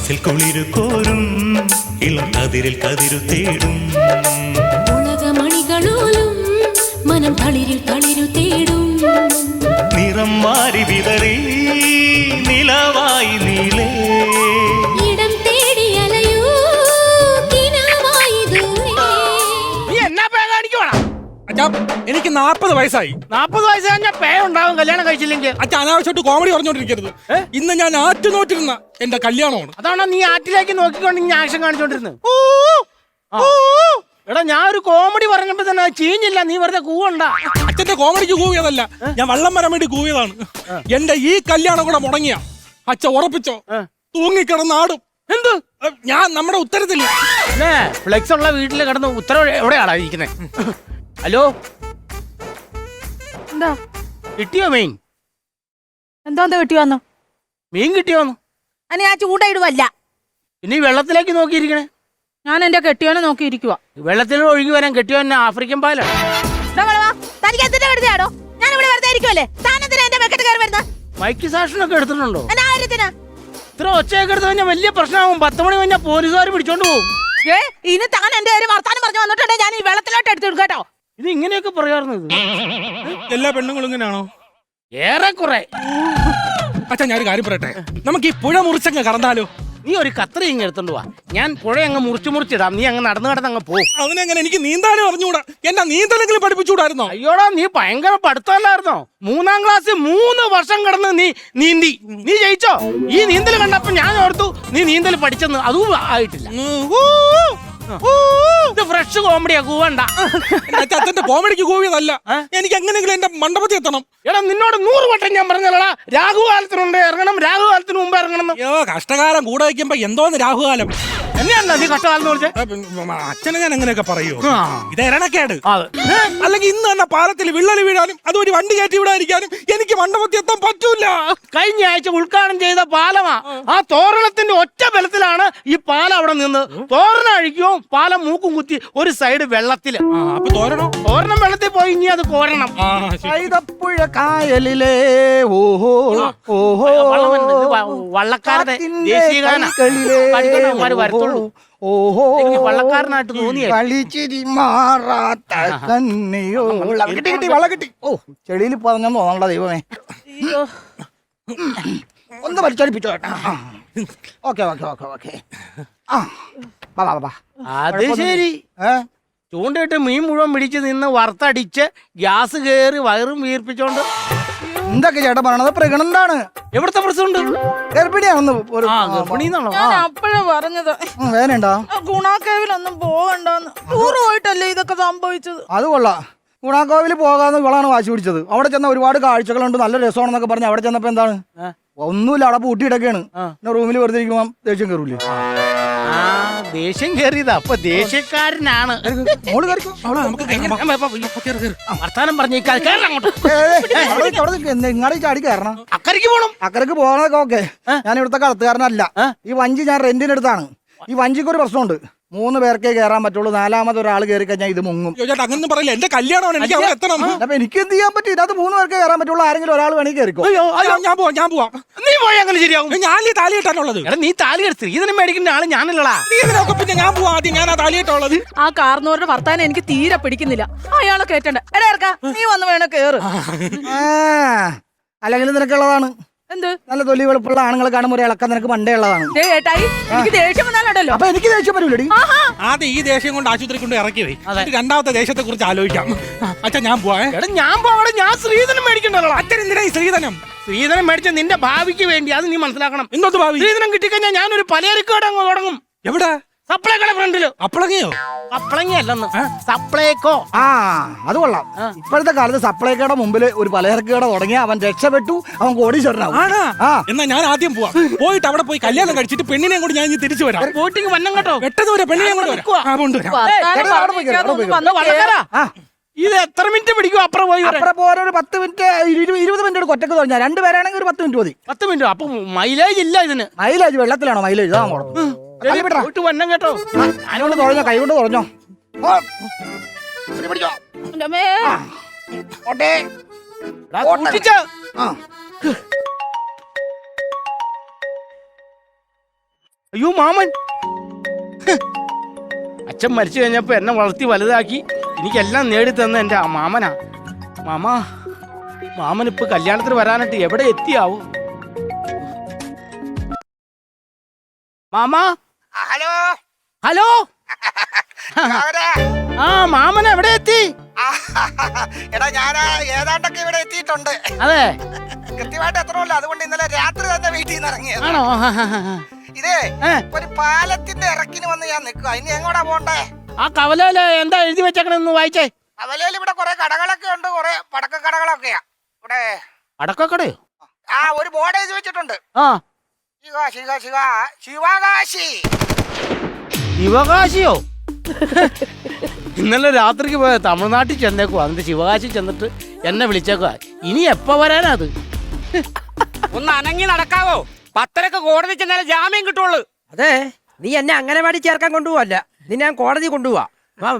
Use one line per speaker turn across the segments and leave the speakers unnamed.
മനസ്സിൽ കുളിരു കോരും ഇളം കതിരിൽ കതിരു തേടും
ഉലകമണികളോലും മനം തളിരിൽ തളിരു തേടും
നിറം മാറി വിതറി നിലവായി നീളേ
ഇടം തേടി അലയൂ കിനാവായി ദൂരെ.
നീ എന്നാ പേ കാണിക്കുവാണോ?
അച്ഛാ എനിക്ക് 40 വയസ്സായി.
40 വയസ്സ് കഴിഞ്ഞാൽ പേ ഉണ്ടാവും കല്യാണം കഴിച്ചില്ലെങ്കിൽ.
അച്ഛാ അനാവശ്യമായിട്ട് കോമഡി പറഞ്ഞോണ്ടിരിക്കരുത്. ഇന്ന് ഞാൻ ആറ്റുനോട്ടിരുന്ന എന്റെ കല്യാണമാണ്.
അതാണോ നീ ആറ്റിലേക്ക് നോക്കിക്കൊണ്ട് ഇങ്ങനെ ആക്ഷൻ കാണിച്ചോണ്ടിരുന്നത്? എടാ ഞാൻ ഒരു കോമഡി പറഞ്ഞപ്പോ തന്നെ ചീഞ്ഞില്ല, നീ വെറുതെ കൂവണ്ട.
അച്ഛന്റെ കോമഡിക്ക് കൂവിയതല്ല, ഞാൻ വള്ളം വരാൻ വേണ്ടി കൂവിയതാണ്. എന്റെ ഈ കല്യാണം കൂടെ മുടങ്ങിയ അച്ഛ ഉറപ്പിച്ചോ തൂങ്ങിക്കിടന്നാടും.
എന്ത്?
ഞാൻ നമ്മുടെ ഉത്തരത്തില്ല
ഫ്ലെക്സ് ഉള്ള വീട്ടിൽ കിടന്ന് ഉത്തരവ് എവിടെയാടാ ഇരിക്കുന്നത്? ഹലോ,
എന്താ
കിട്ടിയോ മീൻ?
എന്തോന്ന് കിട്ടിയോന്നു?
മീൻ കിട്ടിയോന്ന്?
അനി ആ ചൂണ്ടയിടുവല്ല,
പിന്നെ ഈ വെള്ളത്തിലേക്ക് നോക്കിയിരിക്കണേ.
ഞാൻ എന്റെ കെട്ടിയോനെ നോക്കിയിരിക്കുക.
വെള്ളത്തിൽ ഒഴുകി വരാൻ കെട്ടിയോ എന്നെ ആഫ്രിക്കൻ പാല.
തനിക്ക് എന്തിനാ കരുതിയാടോ? ഞാൻ ഇവിടെ വെറുതെ ഇരിക്കുവല്ലേ, താനെന്തിനാ എന്റെ വെക്കട്ട് കയറി വരുന്ന?
മൈക്ക് സാക്ഷനൊക്കെ എടുത്തിട്ടുണ്ടോ?
കാര്യത്തിനാ
ഇത്ര ഒച്ചയൊക്കെ എടുത്തു കഴിഞ്ഞാൽ വലിയ പ്രശ്നമാകും. 10 മണി കഴിഞ്ഞാൽ പോലീസുകാർ പിടിച്ചോണ്ട് പോകും.
ഇനി താൻ എന്റെ ഒരു വർത്താനം പറഞ്ഞു വന്നിട്ടുണ്ടെ ഞാൻ ഈ വെള്ളത്തിലോട്ട് എടുത്തിടും കേട്ടോ.
ഇത് ഇങ്ങനെയൊക്കെ പറയാറുന്നത്
എല്ലാ പെണ്ണുങ്ങളും ഇങ്ങനെയാണോ?
ഏറെക്കുറെ.
അച്ഛാ ഞാനൊരു കാര്യം പറയട്ടെ, നമുക്ക് ഈ പുഴ മുറിച്ചങ്ങ് കറന്നാലോ?
നീ ഒരു കത്രി ഇങ്ങ് എടുത്തോണ്ട് വാ, ഞാൻ പുഴ അങ്ങ് മുറിച്ചിടാം. നീ അങ്ങ് നടന്ന് അങ്ങ് പോ.
അതിനെങ്ങനെ? എനിക്ക് നീന്താനും അറിഞ്ഞൂടാ. എന്നാ നീന്തലെങ്കിലും പഠിപ്പിച്ചുകൂടായിരുന്നോ?
അയ്യോടാ, നീ ഭയങ്കര പഠിത്തമല്ലായിരുന്നോ? 3-ാം ക്ലാസ്സിൽ 3 വർഷം കിടന്ന് നീ നീന്തി. നീ ജയിച്ചോ? ഈ നീന്തൽ കണ്ടപ്പോ ഞാൻ ഓർത്തു നീ നീന്തൽ പഠിച്ചെന്ന്. അതും ആയിട്ടില്ല. ഇത് ഫ്രഷ് കോമഡിയാ, കൂവണ്ട.
അച്ഛന്റെ കോമഡിക്ക് കൂവിയതല്ല, എനിക്ക് എങ്ങനെയെങ്കിലും എന്റെ മണ്ഡപത്തിൽ എത്തണം.
എടാ നിന്നോട് 100 വട്ടം ഞാൻ പറഞ്ഞല്ലടാ, രാഹുകാലത്തിനുണ്ട് ഇറങ്ങണം, രാഹുകാലത്തിന് മുമ്പ് ഇറങ്ങണം.
അയ്യോ, കഷ്ടകാലം കൂടെ വയ്ക്കുമ്പോ എന്തോന്ന് രാഹുകാലം.
എന്നെയല്ല നീ കഷ്ടകാലം വിളിച്ചേ?
അച്ഛനെ ഞാൻ എങ്ങനെയൊക്കെ പറയൂ?
ആ.
ഇത് എരണക്കേട്. അല്ലെങ്കിൽ ഇന്ന് തന്നെ പാലത്തിൽ വിള്ളൽ വീഴാനും അതുവഴി വണ്ടി കയറ്റി വിടാതിരിക്കാനും എനിക്ക് മണ്ഡപത്തിൽ എത്താൻ പറ്റൂല.
കഴിഞ്ഞ ആഴ്ച ഉദ്ഘാടനം ചെയ്ത പാലമാ. ആ തോരണത്തിന്റെ ഒറ്റ ബലത്തിലാണ് ഈ പാലം അവിടെ നിന്ന്. തോരണം അഴിക്കോ, പാലം മൂക്കും കുത്തി ഒരു സൈഡ് വെള്ളത്തില്.
അപ്പൊ തോരണം
വെള്ളത്തിൽ പോയി ഇനി അത് കോരണം.
കൈതപ്പുഴ കായലിലെ ഓഹോ ഓഹോ
വള്ളക്കാരുടെ ദേശീയ ഗാനം വരത്തുള്ളൂ.
ഓഹോ
വള്ളക്കാരനായിട്ട് തോന്നിയ
കളിച്ചിരി മാറാത്ത കണ്ണിയോ. കിട്ടി വെള്ളം കിട്ടി. ഓ ചെളിയിൽ പറഞ്ഞെന്ന് തോന്നണ്ട ദൈവമേ. ഒന്ന് പരിചരിപ്പിച്ചോ കേട്ടാ. Okay okay okay okay. ആ ബാ.
അത് ശരി. ചൂണ്ടയിട്ട് മീൻ മുഴുവൻ പിടിച്ച് നിന്ന് വറുത്തടിച്ച് ഗ്യാസ് കയറി വയറും വീർപ്പിച്ചോണ്ട്
എന്തൊക്കെ ചേട്ടാ പറയണത്? പ്രഗ്നന്റാണ്.
എവിടത്തെ പ്രശ്നമുണ്ട്?
ഗർഭിണിയാണെന്ന്
ഞാൻ അപ്പോഴാ പറഞ്ഞത്
വേനണ്ടോ?
ഗുണാക്കേവിലൊന്നും പോകണ്ടെന്ന്. ടൂർ പോയിട്ടല്ലേ ഇതൊക്കെ സംഭവിച്ചത്.
അത് കൊള്ളാം. ഗുണാക്കോവിൽ പോകാന്ന് ഇവളാണ് വാശി പിടിച്ചത്. അവിടെ ചെന്ന ഒരുപാട് കാഴ്ചകളുണ്ട്, നല്ല രസമാണെന്നൊക്കെ പറഞ്ഞ് അവിടെ ചെന്നപ്പോ എന്താണ്, ഒന്നുമില്ല, അവിടെ പൂട്ടിയിടൊക്കെയാണ്. പിന്നെ റൂമിൽ വെറുതെ ഇരിക്കുമ്പോ ദേഷ്യം കയറൂലേ?
ദേഷ്യം കയറിയതാ. അപ്പൊ ദേഷ്യക്കാരനാണ്. വർത്താനം പറഞ്ഞേക്കാൾ
ഇങ്ങാടി ചാടി കയറണം.
അക്കരയ്ക്ക് പോണം.
അക്കരക്ക് പോകണതൊക്കെ ഓക്കെ. ഞാൻ ഇവിടുത്തെ കളത്തുകാരനല്ല. ഈ വഞ്ചി ഞാൻ റെന്റിനെടുത്താണ്. ഈ വഞ്ചിക്ക് ഒരു പ്രശ്നമുണ്ട്, 3 പേർക്കേ കയറാൻ പറ്റുള്ളൂ. 4ാമത് ഒരാൾ കയറി കഴിഞ്ഞാൽ ഇത് മുങ്ങും.
അങ്ങനെ പറയില്ല, എന്റെ കല്യാണമാണ്, എനിക്ക് അവിടെ എത്തണം.
അപ്പൊ എനിക്ക് എന്ത് ചെയ്യാൻ പറ്റും? ഇതിനകത്ത് 3 പേർക്കേ കയറാൻ പറ്റുള്ളൂ. ആരെങ്കിലും ഒരാൾ വേണമെങ്കിൽ കയറിക്കോ.
ഞാൻ പോവാം.
നീ പോയി അങ്ങനെ ശരിയാവും.
ഞാൻ ഈ താലി കെട്ടാനുള്ളത്.
എടാ നീ താലി കെട്ടി സ്ത്രീധനം മേടിക്കുന്ന ആള് ഞാനല്ലടാ.
പിന്നെ ഞാൻ പോവാം. ആദ്യം ഞാൻ ആ താലി കെട്ടുള്ളത്.
ആ കാർന്നവരുടെ വർത്താനം എനിക്ക് തീരെ പിടിക്കുന്നില്ല. അയാളെ കേട്ടണ്ട. എടാ ഇറക്കാ, നീ വന്ന് വേണോ കേറ്.
അല്ലെങ്കിൽ നിനക്കുള്ളതാണ്.
എന്ത്?
നല്ല തൊലി വെളുപ്പുള്ള ആണുങ്ങളെ കാണുമ്പോൾ ഇളക്കാൻ നിനക്ക് പണ്ടേ ഉള്ളതാണ്.
ഏട്ടായി, എനിക്ക് ദേഷ്യം വന്നാലുണ്ടല്ലോ.
അപ്പൊ എനിക്ക് ദേഷ്യം വരൂലടി.
ആദ്യം ഈ ദേഷ്യം കൊണ്ട് ആശുപത്രി കൊണ്ട് ഇറക്കി പോയി, രണ്ടാമത്തെ ദേഷ്യത്തെ കുറിച്ച് ആലോചിക്കാം. അച്ഛൻ ഞാൻ പോവാ.
എടാ ഞാൻ പോവാടെ, ഞാൻ സ്ത്രീധനം മേടിക്കണ്ടല്ലോ.
അച്ഛൻ എന്തിനാ ഈ സ്ത്രീധനം?
സ്ത്രീധനം മേടിച്ച നിന്റെ ഭാവിക്ക് വേണ്ടി, അത് നീ മനസ്സിലാക്കണം.
ഇന്നത്തെ ഭാവി
സ്ത്രീധനം കിട്ടിക്കഴിഞ്ഞാൽ ഞാനൊരു പലചരക്കട അങ്ങ് തുടങ്ങും.
എവിടെ?
സപ്ലൈക്കട ഫ്രണ്ടില്.
അപ്പളങ്ങയോ?
സപ്ലങ്ങയല്ലെന്ന്, സപ്ലൈക്കോ.
അത് കൊള്ളാം. ഇപ്പോഴത്തെ കാലത്ത് സപ്ലൈക്കയുടെ മുമ്പിൽ ഒരു പലചരക്ക് കട തുടങ്ങിയ അവൻ രക്ഷപ്പെട്ടു, അവൻ കോടീശ്വരനാവും.
എന്നാ ഞാൻ ആദ്യം പോവാം. പോയിട്ട് അവിടെ പോയി കല്യാണം കഴിച്ചിട്ട് പെണ്ണിനെ കൂടി ഞാൻ തിരിച്ചു വരാം.
പോയിട്ടിങ് വന്നം കേട്ടോ.
പെട്ടെന്ന് പെണ്ണിനെ കൊണ്ടുവരാം.
ഇത് എത്ര മിനിറ്റ് പിടിക്കും? അപ്പുറം പോയി
ഒരു 10 മിനിറ്റ് 20 മിനിറ്റ് ഒറ്റക്ക് തുടങ്ങാം. 2 പേരാണെങ്കിൽ ഒരു 10 മിനിറ്റ് മതി.
10 മിനിറ്റ്. അപ്പൊ മൈലേജ് ഇല്ല ഇതിന്.
മൈലേജ് വെള്ളത്തിലാണോ മൈലേജ്?
പോയിട്ട് വന്നം കേട്ടോ.
അതിനോട് തുഴഞ്ഞോ, കൈ കൊണ്ട് തുഴഞ്ഞോ.
അയ്യോ മാമൻ. അച്ഛൻ മരിച്ചു കഴിഞ്ഞപ്പോ എന്നെ വളർത്തി വലുതാക്കി എനിക്കെല്ലാം നേടിത്തന്ന എന്റെ ആ മാമനാ. മാമൻ ഇപ്പൊ കല്യാണത്തിന് വരാനായിട്ട് എവിടെ എത്തിയാവൂ? മാമാ.
Hello
hello. ആ മാമൻ എവിടെ എത്തി?
എടാ ഞാൻ ഏതാണ്ടൊക്കെ ഇവിടെ എത്തിയിട്ടുണ്ട്.
അതെ,
കൃത്യമായിട്ട് എത്തണമല്ലോ, അതുകൊണ്ട് ഇന്നലെ രാത്രി തന്നെ വീട്ടിൽ നിന്ന് ഇറങ്ങിയത്.
ആണോ?
ഇതേ ഒരു പാലത്തിന്റെ ഇറക്കിന് വന്ന് ഞാൻ നിൽക്കുക. ഇനി എങ്ങോട്ടാ പോണ്ടേ?
ആ കവലയില് എന്താ എഴുതി വെച്ചേക്കണെന്ന് വായിച്ചേ.
അവലയിൽ ഇവിടെ കുറെ കടകളൊക്കെ ഉണ്ട്, കുറെ പടക്കക്കടകളൊക്കെയാ ഇവിടെ.
അടക്കക്കടയോ?
ആ ഒരു ബോർഡ് എഴുതി വെച്ചിട്ടുണ്ട്.
ആ
ശിവകാശി.
ശിവകാശിയോ? ഇന്നലെ രാത്രിക്ക് പോയ തമിഴ്നാട്ടിൽ ചെന്നേക്കുവാ, എന്നിട്ട് ശിവകാശി ചെന്നിട്ട് എന്നെ വിളിച്ചേക്കുവാ. ഇനി എപ്പോ വരാനാ അത്?
ഒന്ന് അനങ്ങി നടക്കാവോ? 10:30 കോടതി ചെന്നാലേ ജാമ്യം കിട്ടുള്ളൂ.
അതെ, നീ എന്നെ അംഗനവാടി ചേർക്കാൻ കൊണ്ടുപോവല്ല, നിന്നെ ഞാൻ കോടതി കൊണ്ടുപോവാ.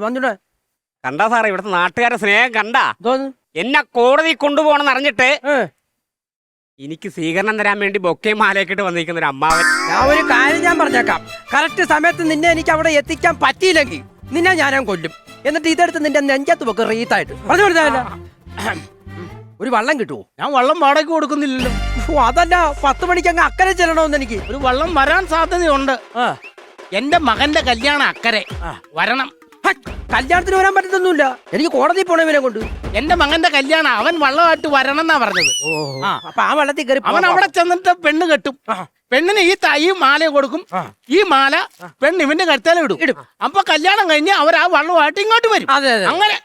വന്നിട്ട്
കണ്ടാ സാറേ, ഇവിടുത്തെ നാട്ടുകാരെ സ്നേഹം കണ്ടാ?
തോന്നു
എന്നെ കോടതി കൊണ്ടുപോകണമെന്ന് അറിഞ്ഞിട്ട് എനിക്ക് സ്വീകരണം തരാൻ വേണ്ടി ബൊക്കയും മാലയൊക്കെ വന്നിരിക്കുന്ന ഒരു അമ്മാവൻ.
ഞാൻ ഒരു കാര്യം ഞാൻ പറഞ്ഞേക്കാം, കറക്റ്റ് സമയത്ത് നിന്നെ എനിക്ക് അവിടെ എത്തിക്കാൻ പറ്റിയില്ലെങ്കിൽ നിന്നെ ഞാൻ കൊല്ലും. എന്നിട്ട് ഇതെടുത്ത് നിന്റെ നെഞ്ചത്ത് വെക്ക് റീത്തായിട്ട്. പറഞ്ഞു കൊടുത്താല ഒരു വള്ളം കിട്ടുമോ?
ഞാൻ വള്ളം വാടകയ്ക്ക് കൊടുക്കുന്നില്ലല്ലോ.
അതല്ല, 10 മണിക്ക് അങ്ങ് അക്കരെ ചെല്ലണമെന്ന് എനിക്ക്.
ഒരു വള്ളം വരാൻ സാധ്യതയുണ്ട്. എന്റെ മകന്റെ കല്യാണം അക്കരെ വരണം.
കല്യാണത്തിന് വരാൻ പറ്റത്തൊന്നുമില്ല, എനിക്ക് കോടതി പോണവനെ കൊണ്ട്.
എന്റെ മകന്റെ കല്യാണം അവൻ വള്ളമായിട്ട് വരണം എന്നാ പറഞ്ഞത്.
അപ്പൊ ആ വള്ളത്തിൽ കയറി
അവൻ അവിടെ ചെന്നിട്ട് പെണ്ണ് കെട്ടും. പെണ്ണിന് ഈ മാല കൊടുക്കും. ഈ മാല പെണ്ണ് ഇവന്റെ കരുത്താലും ഇടും. അപ്പൊ കല്യാണം കഴിഞ്ഞ് അവർ ആ വള്ളമായിട്ട് ഇങ്ങോട്ട് വരും. അങ്ങനെ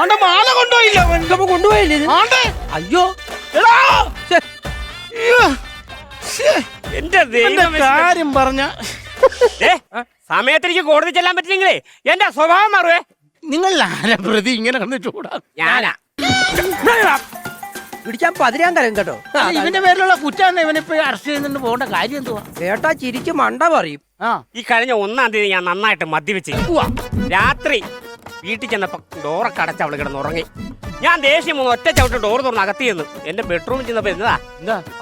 ആണ്ടെ മാല കൊണ്ടുപോയില്ല അവൻ.
കൊണ്ടുപോയില്ലേ?
ആണ്ടെ.
അയ്യോ
എടാ.
അയ്യോ.
എന്റെ
കാര്യം പറഞ്ഞ
സമയത്ത് എനിക്ക് കോടതി ചെല്ലാൻ പറ്റില്ലെങ്കിലേ എന്റെ സ്വഭാവം മാറുവേ.
നിങ്ങൾ ആരാ പ്രതി ഇങ്ങനെ കണ്ട് ചൂടാ?
ഞാനാ
പിടിക്കാൻ 13 തരം കേട്ടോ.
ഇവന്റെ പേരിലുള്ള കുറ്റാണ് ഇവനിപ്പോ അറസ്റ്റ് ചെയ്യുന്നുണ്ട്. പോകേണ്ട കാര്യം എന്തുവാ?
കേട്ടാ ചിരിക്ക് മണ്ട പറയും.
ഈ കഴിഞ്ഞ 1-ാം തീയതി ഞാൻ നന്നായിട്ട് മദ്യപിച്ച് രാത്രി വീട്ടിൽ ചെന്നപ്പോ ഡോറൊക്കെ അടച്ച് അവള് കിടന്നുറങ്ങി. ഞാൻ ദേഷ്യം ഒറ്റ ചവിട്ട് ഡോർ തുറന്ന് അകത്തി ചെന്നു. എന്റെ ബെഡ്റൂമിൽ ചെന്നപ്പോ എന്താ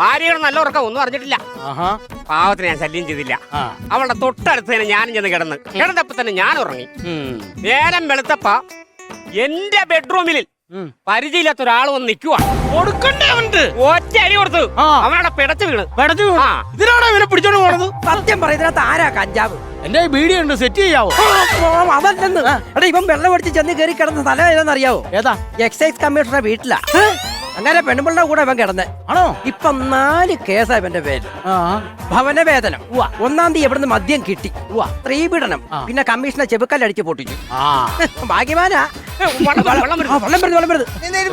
ഭാര്യയുടെ നല്ല ഉറക്കം, ഒന്നും അറിഞ്ഞിട്ടില്ല. പാവത്തിന് ഞാൻ ശല്യം ചെയ്തില്ല. അവളുടെ തൊട്ടടുത്ത് തന്നെ ഞാനും ചെന്ന് കിടന്നപ്പോ തന്നെ ഞാൻ ഉറങ്ങി. നേരം വെളുത്തപ്പ എന്റെ ബെഡ്റൂമിൽ പരിചയമില്ലാത്ത ഒരാൾ വന്ന് നിൽക്കുവാ. ഒറ്റ അടി കൊടുത്തു. അവനവിടെ പിടച്ചു വീണ്.
ഇതിനാണോ ഇവനെ പിടിച്ചോണ്ട് പോണത്?
സത്യം പറയുന്നതിനകത്ത് ആരാ കഞ്ചാവ്?
എന്റെ വീഡിയോ ഉണ്ട്, സെറ്റ് ചെയ്യാവോ?
അതല്ലെന്ന്. എടാ, ഇവൻ വെള്ളം അടിച്ച് ചെന്ന് കയറി കിടന്ന സ്ഥലം ഏതാണെന്നറിയാവോ?
ഏതാ?
എക്സൈസ് കമ്മീഷണറുടെ വീട്ടിലാ. അങ്ങനെ പെണ്ണുമ്പിളുടെ കൂടെ ഇവൻ കിടന്നേ.
ആണോ?
ഇപ്പൊ 4 കേസാ ഇവന്റെ പേര്. ഭവനവേതനം, 1-ാം തീയതി എവിടുന്ന് മദ്യം കിട്ടി, സ്ത്രീപീഡനം, പിന്നെ കമ്മീഷനെ ചെവുക്കല്ലടിച്ച് പൊട്ടിച്ചു. ഭാഗ്യവാനാ.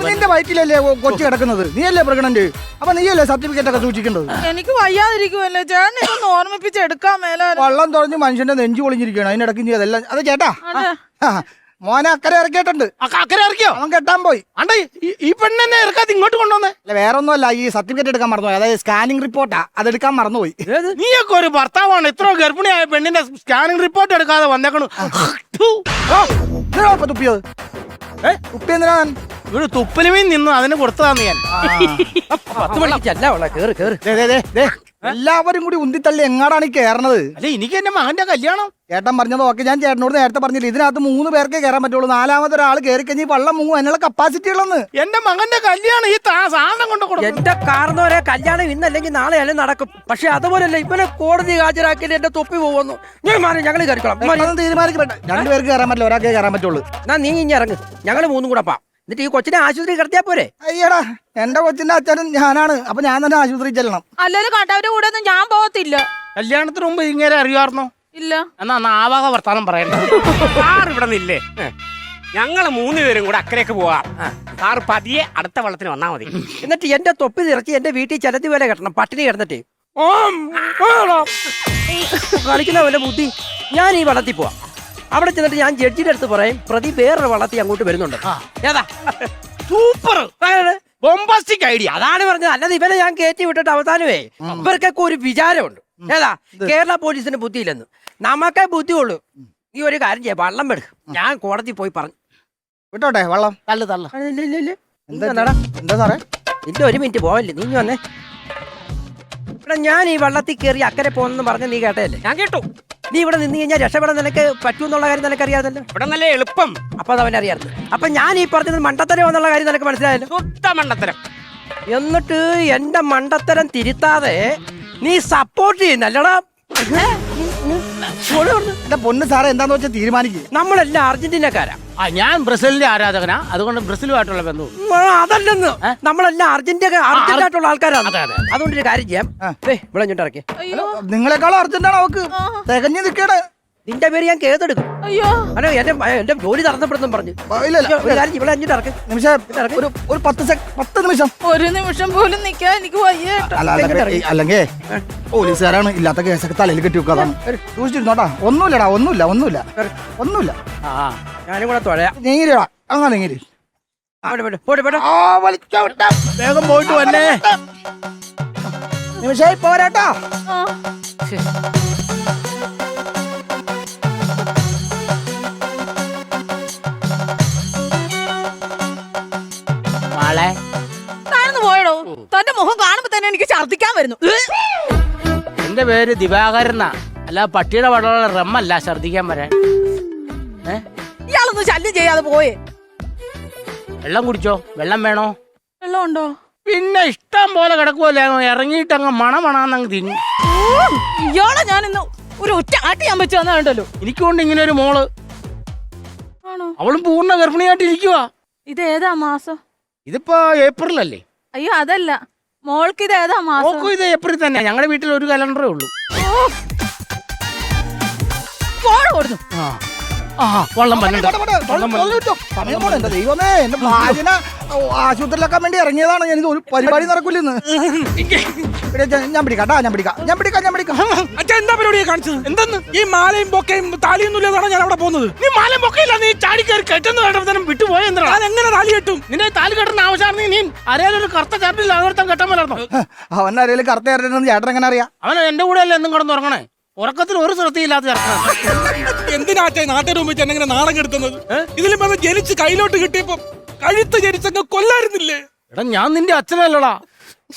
നിന്റെ വയറ്റിലല്ലേ കൊച്ചു കിടക്കുന്നത്? നീയല്ലേ പ്രഗ്നന്റ്? അപ്പൊ നീയല്ലേ സർട്ടിഫിക്കറ്റ് ഒക്കെ സൂക്ഷിക്കേണ്ടത്?
എനിക്ക് വയ്യാതിരിക്കുമല്ലേ ചേട്ടൻ, ഇതൊന്ന് ഓർമ്മിപ്പിച്ച് എടുക്കാൻ മേലെ.
വള്ളം തുറഞ്ഞ് മനുഷ്യന്റെ നെഞ്ചു പൊളിഞ്ഞിരിക്കുകയാണ്, അതിനിടയ്ക്ക് നീ അതെല്ലാം. അത് ചേട്ടാ, മോനെ അക്കരെ ഇറക്കിയിട്ടുണ്ട്.
അക്കരെ ഇറക്കിയോ?
അവൻ കെട്ടാൻ പോയി.
അണ്ടേ ഈ പെണ്ണെന്നെ ഇറക്കാതെ ഇങ്ങോട്ട് കൊണ്ടുവന്നേ?
അല്ല, വേറെ ഒന്നുമല്ല, ഈ സർട്ടിഫിക്കറ്റ് എടുക്കാൻ മറന്നുപോയി. അതായത് സ്കാനിങ് റിപ്പോർട്ടാ, അതെടുക്കാൻ മറന്നുപോയി.
നീയൊക്കെ ഒരു ഭർത്താവാണ്, ഇത്ര ഗർഭിണിയായ പെണ്ണിന്റെ സ്കാനിങ് റിപ്പോർട്ട് എടുക്കാതെ വന്നേക്കണു.
തുപ്പിയത് തുപ്പിയെന്തിനാ?
ഇവിടെ തുപ്പലുമീൻ നിന്ന് അതിന് കൊടുത്തതാന്ന് ഞാൻ.
10 മണിക്ക് ചെല്ല. കേറ് കേറ്.
എല്ലാവരും കൂടി ഉന്തിത്തള്ളി എങ്ങാടാണ് ഈ കയറണത്?
അല്ലെ, എനിക്ക് എന്റെ മകന്റെ കല്യാണം.
ചേട്ടൻ പറഞ്ഞത് ഓക്കെ, ഞാൻ ചേട്ടനോട് നേരത്തെ പറഞ്ഞില്ല, ഇതിനകത്ത് 3 പേർക്കേ കയറാൻ പറ്റുള്ളൂ. 4ാമത്തെ ഒരാൾ കയറി കഴിഞ്ഞാൽ വള്ളം മുങ്ങും. അതിനുള്ള കപ്പാസിറ്റി ഉള്ളന്ന്.
എന്റെ മകന്റെ കല്യാണം ഈ സാധനം കൊണ്ട് കൊടുക്കും.
എന്റെ കാരണവരെ കല്യാണം ഇന്നല്ലെങ്കിൽ നാളെ അല്ലെ നടക്കും. പക്ഷെ അതുപോലല്ല, ഇവനെ കോടതി ഹാജരാക്കിയിട്ട് എന്റെ തൊപ്പി പോകുന്നു. ഞങ്ങൾ കയറിക്കണം.
തീരുമാനിക്കപ്പെട്ട 2 പേർക്ക് കയറാൻ പറ്റില്ല, ഒരാൾക്കേ കയറാൻ പറ്റുള്ളൂ.
എന്നാ നീ ഇനി ഇറങ്ങ്, ഞങ്ങൾ 3 കൂടെ പാ. എന്നിട്ട് ഈ കൊച്ചിനെ ആശുപത്രി കിടത്തിയാ പോരെ?
അയ്യടാ, എന്റെ കൊച്ചിന്റെ അച്ഛനും ഞാനാണ്. അപ്പൊ ഞാൻ തന്നെ ആശുപത്രി ചെല്ലണം.
അല്ലല്ലോ കാട്ടവരുടെ കൂടെ ഒന്നും ഞാൻ പോകത്തില്ല.
കല്യാണത്തിന് മുമ്പ് ഇങ്ങനെ അറിയാർന്നോ?
ഇല്ല.
എന്നാ ആവാക വർത്താനം പറയണ്ട.
സാർ ഇവിടെ നില്ലേ? ഞങ്ങൾ 3 പേരും കൂടെ അക്കരയ്ക്ക് പോവാം. സാർ പതിയെ അടുത്ത വള്ളത്തിന് വന്നാ മതി.
എന്നിട്ട് എന്റെ തൊപ്പി നിറച്ച് എന്റെ വീട്ടിൽ ചലത്തി വില കെട്ടണം, പട്ടിണി കിടന്നിട്ട്. കളിക്കുന്ന വല്ല ബുദ്ധി. ഞാൻ ഈ വള്ളത്തിൽ പോവാം. അവിടെ ചെന്നിട്ട് ഞാൻ ജഡ്ജിയുടെ അടുത്ത് പറയും, പ്രതി വേറൊരു വള്ളത്തിൽ അങ്ങോട്ട് വരുന്നുണ്ട്. ഏതാ?
Super bombastic idea.
അതാണ് പറഞ്ഞത്. അല്ലാതെ ഇവനെ ഞാൻ കയറ്റി വിട്ടിട്ട് അവസാനമേ ഇവർക്കൊക്കെ ഒരു വിചാരമുണ്ട്. ഏതാ? കേരള പോലീസിന് ബുദ്ധിയില്ലെന്ന്. നമുക്കേ ബുദ്ധിയുള്ളൂ. നീ ഒരു കാര്യം ചെയ്യാം, വള്ളം എടുക്കും. ഞാൻ കോടതി പോയി പറഞ്ഞു
വിട്ടോട്ടെ വള്ളം.
തള്ള
എന്താ സാറേ?
നിന്റെ 1 മിനിറ്റ് പോവല്ലേ, നീ വന്നേ. എടാ ഞാൻ ഈ വള്ളത്തിൽ കയറി അക്കരെ പോകുന്നെന്ന് പറഞ്ഞ നീ കേട്ടല്ലേ?
ഞാൻ കേട്ടു.
നീ ഇവിടെ നിന്ന് കഴിഞ്ഞാൽ രക്ഷപ്പെടാൻ നിനക്ക് പറ്റൂന്നുള്ള കാര്യം നിനക്ക് അറിയാതല്ലോ.
ഇവിടെ നല്ല എളുപ്പം.
അപ്പൊ അത് അവനറിയാറ്. അപ്പൊ ഞാൻ ഈ പറഞ്ഞത് മണ്ടത്തരം എന്നുള്ള കാര്യം നിനക്ക് മനസ്സിലായല്ലോ.
ശുദ്ധ മണ്ടത്തരം.
എന്നിട്ട് എന്റെ മണ്ടത്തരം തിരുത്താതെ നീ സപ്പോർട്ട് ചെയ്യുന്നല്ലടാ.
എന്റെ പൊന്ന് സാറേ എന്താന്ന് വെച്ചാൽ തീരുമാനിക്കുക.
നമ്മളെല്ലാം അർജന്റീനക്കാരാ.
ഞാൻ ബ്രസീലിന്റെ ആരാധകനാ, അതുകൊണ്ട് ബ്രസീലുമായിട്ടുള്ള ബന്ധവും.
അതല്ലെന്ന്, നമ്മളെല്ലാം അർജന്റീനായിട്ടുള്ള ആൾക്കാരാണ്. അതുകൊണ്ട് ഒരു കാര്യം ചെയ്യാം. ഇവിടെ ഇങ്ങോട്ട് ഇറക്കി.
നിങ്ങളെക്കാളും അർജന്റാണ് അവക്ക്. തികഞ്ഞു നിൽക്കണേ.
നിന്റെ പേര് ഞാൻ കേസെടുക്കും.
അയ്യോ
അല്ല എന്റെ ജോലി തടസ്സപ്പെടുന്നു പറഞ്ഞു.
ഇല്ല, ഇല്ല.
ഒരു കാര്യം ഇവിടെ അഞ്ഞിട്ട് ഇറക്കി.
നിമിഷം ഒരു 10 നിമിഷം.
ഒരു നിമിഷം പോലും നിക്കാൻ എനിക്ക് വയ്യ കേട്ടോ.
അല്ലെങ്കിൽ പോലീസുകാരാണ് ഇല്ലാത്ത കേസൊക്കെ തലയിൽ കെട്ടി വെക്കാതാണ്. സൂക്ഷിച്ചിരുന്നോട്ടാ. ഒന്നുമില്ലടാ, ഒന്നുമില്ല.
ഞാനും കൂടെ തൊഴയാ.
നീങ്ങിരിടാ, അങ്ങനെ നീങ്ങിരി.
വേഗം പോയിട്ട് വന്നേ.
നിമിഷമായി പോരാട്ടാ.
മാളെ
താനൊന്ന് പോയടോ. തന്റെ മുഖം കാണുമ്പോ തന്നെ എനിക്ക് ഛർദിക്കാൻ വരുന്നു.
എന്റെ പേര് ദിവാകരനാ, അല്ല പട്ടിയുടെ വടമുള്ള റമ്മല്ല ഛർദിക്കാൻ വരാൻ.
ഇയാളൊന്നും ശല്യം ചെയ്യാതെ പോയേ.
വെള്ളം കുടിച്ചോ? വെള്ളം വേണോ?
വെള്ളം ഉണ്ടോ?
പിന്നെ ഇഷ്ടം പോലെ കിടക്കുമല്ലേ, ഇറങ്ങിയിട്ട് അങ്ങ് മണമണാന്നങ്ങ് തിന്നു.
ഇയാളെ ഞാൻ ഇന്ന് ഒരു ഒറ്റ ആട്ടി ഞാൻ വെച്ച് വന്നിട്ടുണ്ടല്ലോ.
എനിക്കൊണ്ട് ഇങ്ങനെ ഒരു മോള്.
ആണോ?
അവളും പൂർണ്ണ ഗർഭിണിയായിട്ട് ഇരിക്കുവാ.
ഇത് ഏതാ മാസം?
ഇതിപ്പോ ഏപ്രിലല്ലേ?
അയ്യോ അതല്ല, മോൾക്ക് ഇത് ഏതാ മാസം?
നോക്കൂ, ഇത് ഏപ്രിൽ തന്നെ. ഞങ്ങളുടെ വീട്ടിൽ ഒരു കലണ്ടറേ ഉള്ളൂ.
കൊടുത്തു
വെള്ളം
സമയം പോലെ എന്റെ ദൈവമേ, എന്റെ ഭാര്യനെ ആശുപത്രിയിലാക്കാൻ വേണ്ടി ഇറങ്ങിയതാണ്. ഞാനിത് ഒരു പരിപാടി നടക്കൂലെന്ന്. ഞാൻ പിടിക്കാം.
അച്ഛാ എന്താ പരിപാടിയെ കാണിച്ചത്? എന്തെന്ന് ഈ മാലയും ബൊക്കയും താലിയൊന്നും ഇല്ലാതാണ് ഞാൻ അവിടെ പോകുന്നത്.
നീ മാലയും പൊക്കയില്ല, നീ ചാടി കയറി കെട്ടുന്ന കേട്ടപ്പോ വിട്ടുപോയ എന്താ?
എങ്ങനെ താലി കെട്ടും?
നിന്നെ താലി കെട്ടുന്ന ആവശ്യമാണ്. നീ ആരെയും ഒരു കറുത്ത ചാട്ടിൽ അതോടത്തം കെട്ടാൻ മേലായിരുന്നോ?
അവൻ ആരെങ്കിലും കറുത്ത ചേട്ടൻ ചേട്ടൻ എങ്ങനെ അറിയാം?
അവൻ എന്റെ കൂടെ അല്ലേ എന്നും കിടന്നുറങ്ങണേ. ഉറക്കത്തിൽ ഒരു ശ്രദ്ധയില്ലാത്ത ചേർക്കണം.
എന്തിനാച്ചാ നാട്ടുകാർ മുമ്പ് എന്നെ നാണം കെടുത്തുന്നത്? ഇതിലും പറഞ്ഞ ജനിച്ച് കയ്യിലോട്ട് കിട്ടിയപ്പോ കഴുത്ത് ജനിച്ചങ്ങ് കൊല്ലായിരുന്നില്ലേ?
എടാ ഞാൻ നിന്റെ അച്ഛനല്ലടാ.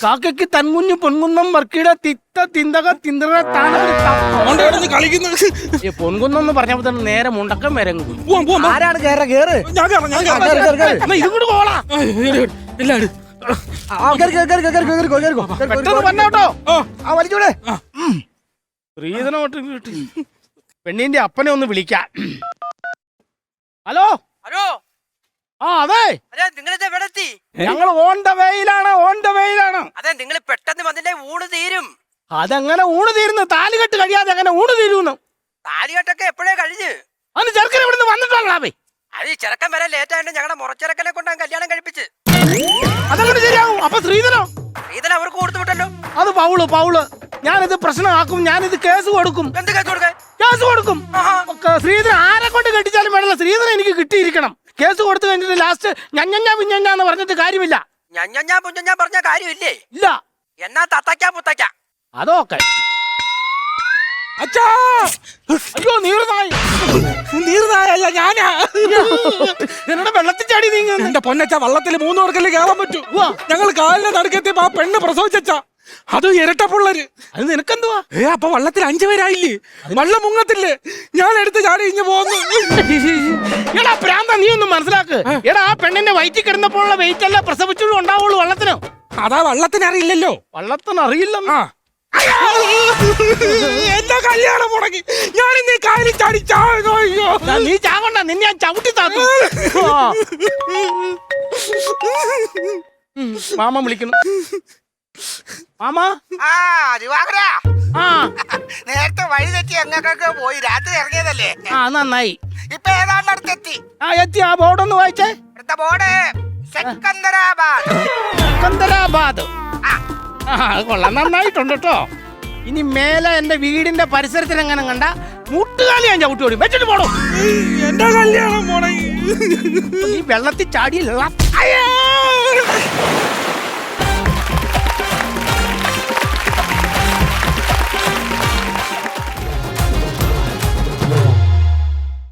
കാക്കയ്ക്ക് തൻകുഞ്ഞു പൊൻകുന്നം വർക്കിയുടെ തിത്ത തിന്തക തിന്തക
കളിക്കുന്നത്.
ഈ പൊൻകുന്നം പറഞ്ഞപ്പോ തന്നെ നേരെ മുണ്ടക്കം വരെ
ആരാണ് കേറ്?
ഇതും കൂടെ പോളാ.
എല്ലാരും
പെട്ടെന്ന് വന്നോട്ടോ.
വലിച്ചൂടെ.
സ്ത്രീധനോട്ട് കിട്ടി. പെണ്ണിന്റെ അപ്പനെ ഒന്ന് വിളിക്കാം. ഹലോ.
ഹലോ.
അതെ,
നിങ്ങളിത് എവിടെ എത്തി?
ഞങ്ങൾ ഓൺ ദ വേയിലാണ്.
അതെ, നിങ്ങൾ പെട്ടെന്ന് വന്നില്ലേ ഊണ് തീരും.
അതെങ്ങനെ ഊണ് തീരുന്നു? താലികെട്ട് കഴിയാതെ അങ്ങനെ ഊണ് തീരുന്നു?
താലികെട്ടൊക്കെ എപ്പോഴേ കഴിഞ്ഞ്.
അതിന് ചെറുക്കൻ ഇവിടുന്ന് വന്നിട്ടുള്ളേ.
അത് ഈ ചെറുക്കൻ വരാൻ ലേറ്റ് ആയിട്ട് ഞങ്ങളുടെ മുറച്ചെറുക്കനെ കൊണ്ട് കല്യാണം കഴിപ്പിച്ച്.
അതങ്ങനെ ശരിയാവും. അപ്പൊ സ്ത്രീധനം
അവർക്ക് കൊടുത്തു വിട്ടല്ലോ.
അത് പൗള് ഞാനിത് പ്രശ്നമാക്കും. ഞാനിത് കേസ് കൊടുക്കും.
എന്ത് കേസ് കൊടുക്കാൻ?
കേസ് കൊടുക്കും. സ്ത്രീധനം ആരെ കൊണ്ട് കെട്ടിച്ചാലും വേണല്ലോ, സ്ത്രീധനം എനിക്ക് കിട്ടിയിരിക്കണം. കേസ് കൊടുത്തു കഴിഞ്ഞിട്ട് ലാസ്റ്റ് ഞഞ്ഞാന്ന് പറഞ്ഞിട്ട് കാര്യമില്ല.
ഞാൻ പറഞ്ഞ കാര്യമില്ലേ?
ഇല്ല.
എന്നാ തത്തയ്ക്കാ പുത്തയ്ക്ക.
അതൊക്കെ.
അച്ഛാ,
അയ്യോ
നീർനായല്ല ഞാനാ.
എന്നോട് വെള്ളത്തിൽ ചാടി നീങ്ങ.
എന്റെ പൊന്നച്ച, വള്ളത്തിൽ 3 പേർക്കല്ലേ കയറാൻ പറ്റൂ. ഞങ്ങൾ കാലിന്റെ നടുക്കെത്തിയപ്പോ ആ പെണ്ണ് പ്രസവിച്ചാ. അത് ഇരട്ടപ്പുള്ളര്.
അത് നിനക്കെന്തുവാ?
അപ്പൊ വള്ളത്തിൽ 5 പേരായില്ലേ? വള്ളം മുങ്ങത്തില്ലേ? ഞാൻ എടുത്ത് ചാടി ഇഞ്ഞു പോന്നു.
എടാ പ്രാന്ത, നീ ഒന്നും മനസ്സിലാക്ക്. എടാ ആ പെണ്ണിന്റെ വയറ്റിൽ കിടന്നപ്പോഴുള്ള വെയിറ്റ് അല്ല പ്രസവിച്ചുള്ളൂ ഉണ്ടാവുള്ളൂ വള്ളത്തിന്.
അതാ വള്ളത്തിന് അറിയില്ലല്ലോ.
വള്ളത്തിന് അറിയില്ലെന്നാ.
എന്റെ കല്യാണം മുടങ്ങി. ഞാൻ ഇന്ന് കാലിൽ ചാടി ചാകോ.
നീ ചാവണ്ട, നിന്നെ ഞാൻ ചവിട്ടി താത്തു. മാമ വിളിക്കുന്നു. മാമാ.
ദിവാകരാ,
ആ
നേരത്തെ വഴി തെറ്റി അങ്ങക്കൊക്കെ പോയി രാത്രി ഇറങ്ങിയതല്ലേ?
നന്നായി.
ഇപ്പൊ ഏതാണ്ട് അടുത്തെത്തി.
എത്തി. ആ ബോർഡൊന്ന് വായിച്ചേ.
അടുത്ത ബോർഡ്
സെക്കന്ദരാബാദ്. കൊള്ളാം, നന്നായിട്ടുണ്ട് കേട്ടോ. ഇനി മേലെ എന്റെ വീടിന്റെ പരിസരത്തിൽ എങ്ങനെ കണ്ട മുട്ടുകാലി ഞാൻ ചവിട്ടി ഓടി വെച്ചിട്ട് പോടോ.
എന്റെ കല്യാണം മുടങ്ങി.
നീ വെള്ളത്തിൽ ചാടിയില്ല.